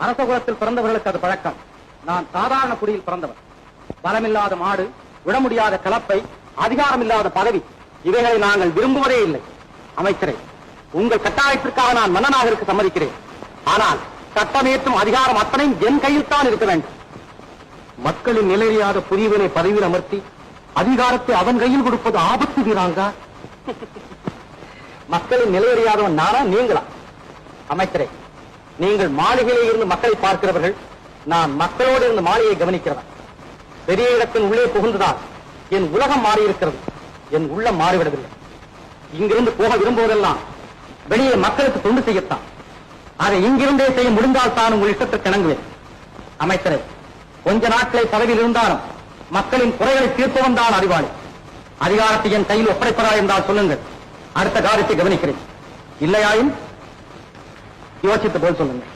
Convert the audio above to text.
அரச குலத்தில் பிறந்தவர்களுக்கு அது பழக்கம். நான் சாதாரண குடியில் பிறந்தவர். பலமில்லாத மாடு, விட முடியாத கலப்பை, அதிகாரம் இல்லாத பதவி, இவைகளை நாங்கள் விரும்புவதே இல்லை. அமைச்சரே, உங்கள் கட்டாயத்திற்காக நான் மன்னனாக இருக்க சம்மதிக்கிறேன். ஆனால் சட்டமேற்றும் அதிகாரம் அத்தனையும் என் கையில் தான் இருக்க வேண்டும். மக்களின் நிலையாத புதியவனை பதவியில் அமர்த்தி அதிகாரத்தை அவன் கையில் கொடுப்பது ஆபத்து வீராங்கா. மக்களின் நிலையறியாதவன் நானா நீங்களா? அமைச்சரே, நீங்கள் மாளிகையிலே இருந்து மக்களை பார்க்கிறவர்கள், நான் மக்களோடு இருந்து மாளிகையை கவனிக்கிறவன். பெரிய இடத்தின் உள்ளே புகுந்ததால் என் உலகம் மாறியிருக்கிறது, என் உள்ளம் மாறிவிடவில்லை. இங்கிருந்து போக விரும்புவதெல்லாம் வெளியே மக்களுக்கு தொண்டு செய்யத்தான். அதை இங்கிருந்தே செய்ய முடிந்தால் தான் உங்கள் இஷ்டத்திற்கு இணங்குவேன். அமைச்சரே, கொஞ்ச நாட்களை பதவியில் இருந்தாலும் மக்களின் குறைகளை தீர்ப்பவன் தான் அறிவாளி. அதிகாரத்தை என் கையில் ஒப்படைப்பதா என்றால் சொல்லுங்கள், அடுத்த காரியத்தை கவனிக்கிறேன். இல்லையாயும் யோசித்து போல் சொல்லுங்கள்.